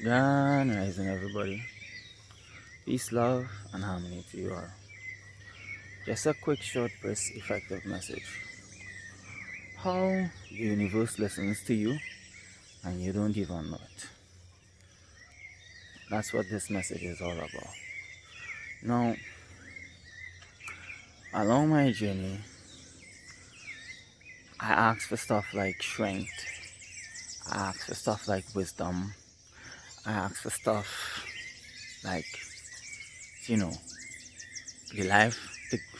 Grand rising, everybody. Peace, love, and harmony to you all. Just a quick, short, press, effective message. How the universe listens to you and you don't even know it. That's what this message is all about. Now, along my journey, I asked for stuff like strength, I asked for stuff like wisdom, I asked for stuff like, you know, the life,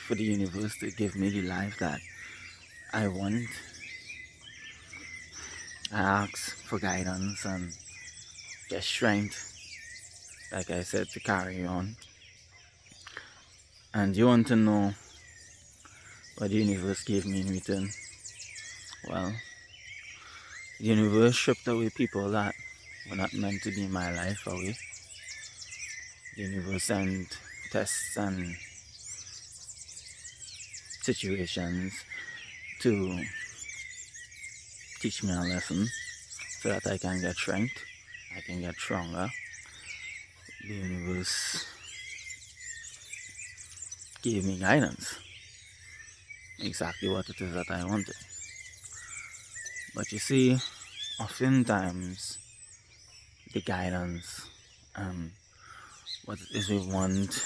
for the universe to give me the life that I want. I ask for guidance and just strength, like I said, to carry on. And you want to know what the universe gave me in return? Well, the universe stripped away people that were not meant to be in my life away. The universe sent tests and situations to teach me a lesson so that I can get strength, I can get stronger. The universe gave me guidance, exactly what it is that I wanted. But you see, oftentimes the guidance and what it is we want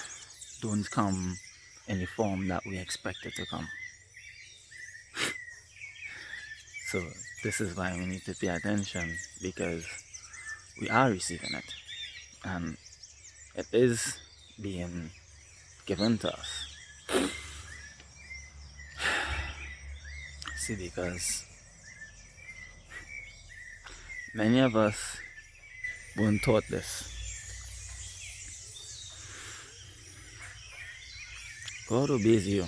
don't come in the form that we expect it to come. So this is why we need to pay attention, because we are receiving it and it is being given to us. See, because many of us weren't taught this. God obeys you.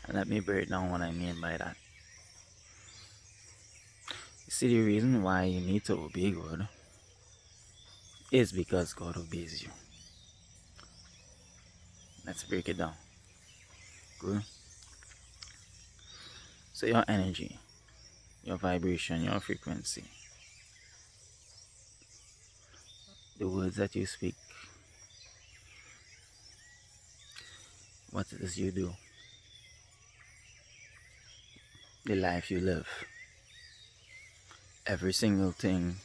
And let me break down what I mean by that. You see, the reason why you need to obey God is because God obeys you. Let's break it down. Good. So your energy, your vibration, your frequency, the words that you speak, what it is you do, the life you live, every single thing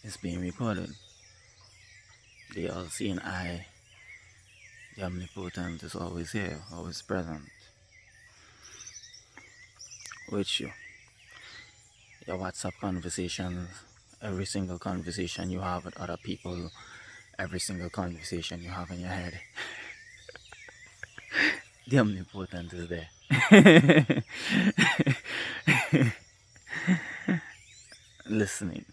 is being recorded. The all-seeing eye, the omnipotent, is always here, always present with you. Your WhatsApp conversations, every single conversation you have with other people, every single conversation you have in your head, the omnipotent is there. Listening.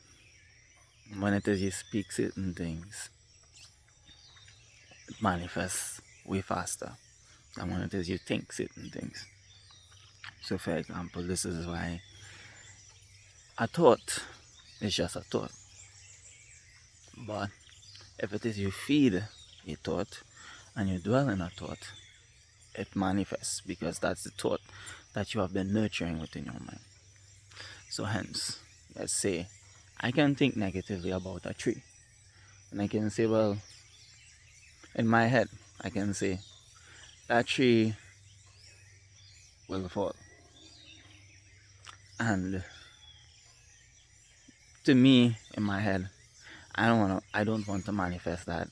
When it is you speak certain things, it manifests way faster than when it is you think certain things. So for example, this is why a thought is just a thought. But if it is you feed a thought and you dwell in a thought, it manifests, because that's the thought that you have been nurturing within your mind. So hence, let's say I can think negatively about a tree, and I can say, well, in my head, I can say that tree will fall. And to me, in my head, I don't want to manifest that,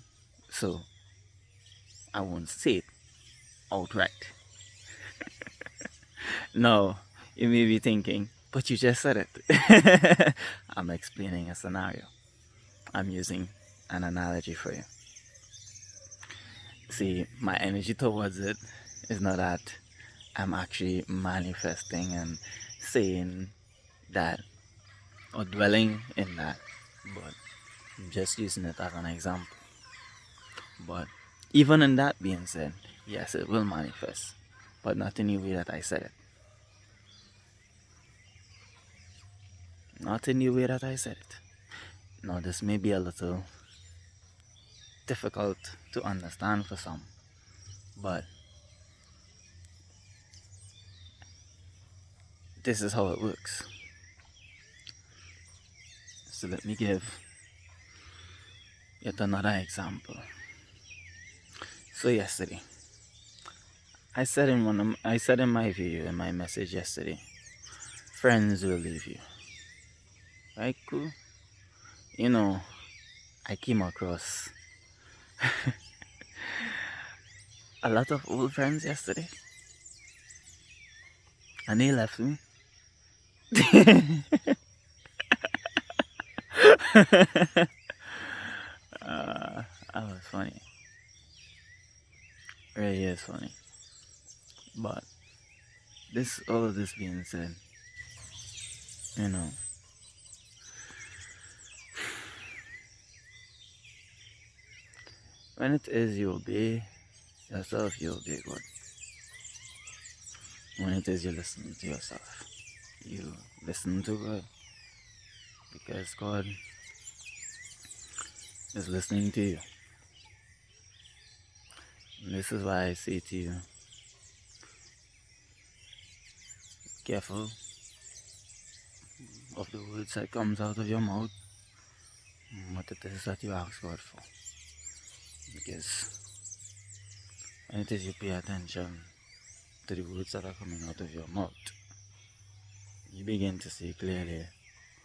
so I won't say it outright. No, you may be thinking, but you just said it. I'm explaining a scenario. I'm using an analogy for you. See, my energy towards it is not that I'm actually manifesting and saying that or dwelling in that, but I'm just using it as an example. But even in that being said, yes, it will manifest, but not in the way that I said it. Not in the way that I said it. Now, this may be a little difficult to understand for some, but this is how it works. So let me give yet another example. So yesterday, I said in my video, in my message yesterday, friends will leave you. Right? Cool. You know, I came across a lot of old friends yesterday, and they left me. That was funny. Really is funny. But all of this being said, you know, when it is you obey yourself, you obey God. When it is you listen to yourself, you listen to God, because God is listening to you. And this is why I say to you, careful of the words that comes out of your mouth, what it is that you ask God for. Because when it is you pay attention to the words that are coming out of your mouth, you begin to see clearly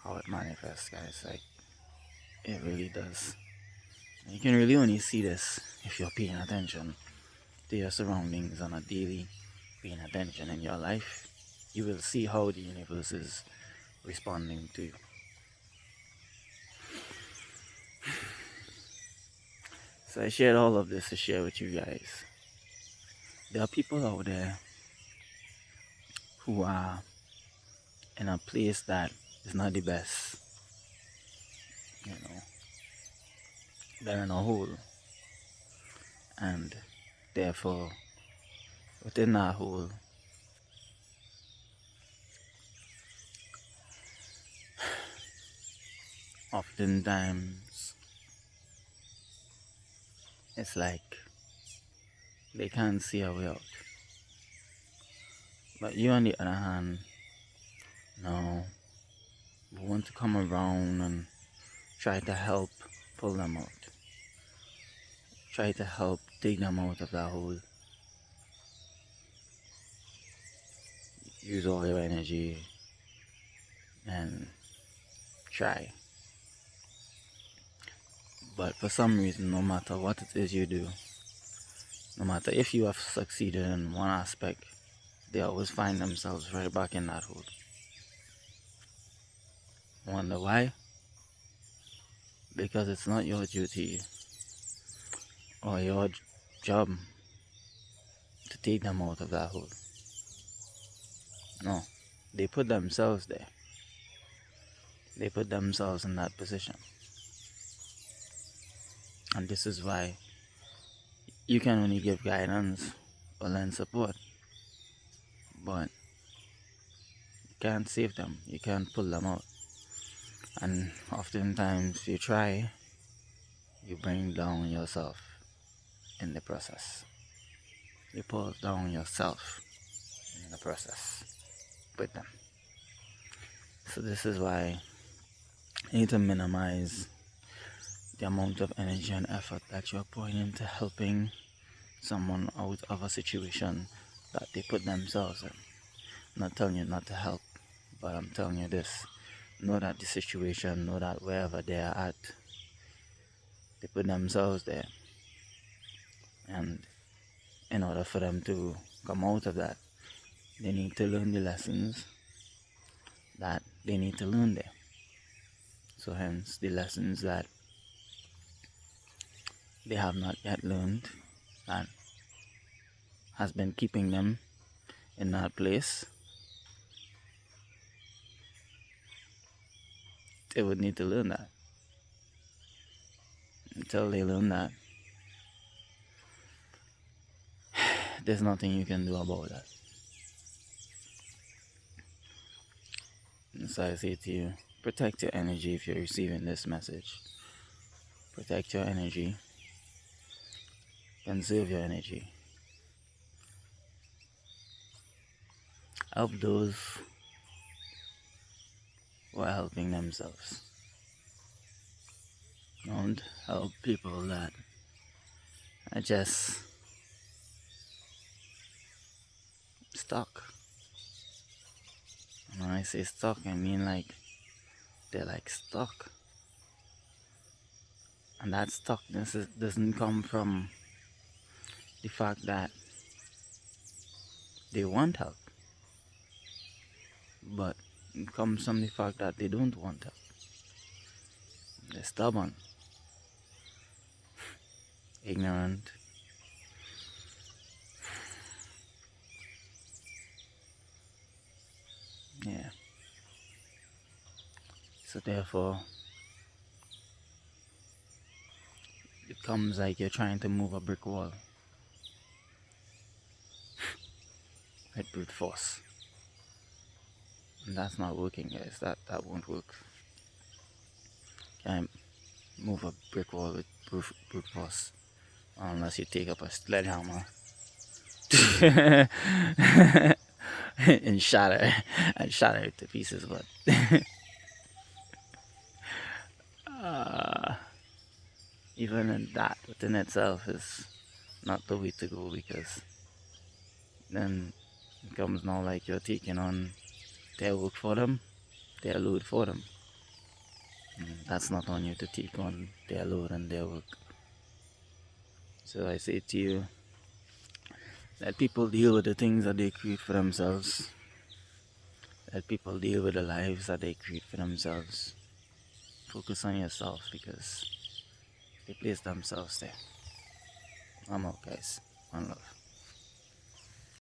how it manifests, guys. Like, it really does. And you can really only see this if you're paying attention to your surroundings on a daily, paying attention in your life. You will see how the universe is responding to you. So I shared all of this to share with you guys. There are people out there who are in a place that is not the best. You know, they're in a hole. And therefore, within that hole, oftentimes it's like they can't see a way out. But you, on the other hand, no, we want to come around and try to help pull them out. Try to help take them out of that hole. Use all your energy and try. But for some reason, no matter what it is you do, no matter if you have succeeded in one aspect, they always find themselves right back in that hole. Wonder why? Because it's not your duty or your job to take them out of that hole. No, they put themselves there. They put themselves in that position. And this is why you can only give guidance or lend support, but you can't save them. You can't pull them out. And oftentimes you try, you bring down yourself in the process. You pull down yourself in the process with them. So this is why you need to minimize the amount of energy and effort that you're pouring into helping someone out of a situation that they put themselves in. I'm not telling you not to help, but I'm telling you this. Know that the situation, know that wherever they are at, they put themselves there. And in order for them to come out of that, they need to learn the lessons that they need to learn there. So hence the lessons that they have not yet learned, that has been keeping them in that place, they would need to learn that. Until they learn that, there's nothing you can do about that. And so I say to you, protect your energy if you're receiving this message. Protect your energy. Conserve your energy. Help those who are helping themselves. Don't help people that are just stuck. And when I say stuck, I mean like they're like stuck. And that doesn't come from the fact that they want help, but it comes from the fact that they don't want help. They're stubborn, ignorant, yeah. So therefore, it comes like you're trying to move a brick wall with brute force. And that's not working, guys. That won't work. Can't move a brick wall with brute force unless you take up a sledgehammer and shatter it to pieces. But even in that within itself is not the way to go, because then it comes now like you're taking on their work for them, their load for them. That's not on you to take on their load and their work. So I say to you, let people deal with the things that they create for themselves. Let people deal with the lives that they create for themselves. Focus on yourself, because they place themselves there. I'm out, guys. One love.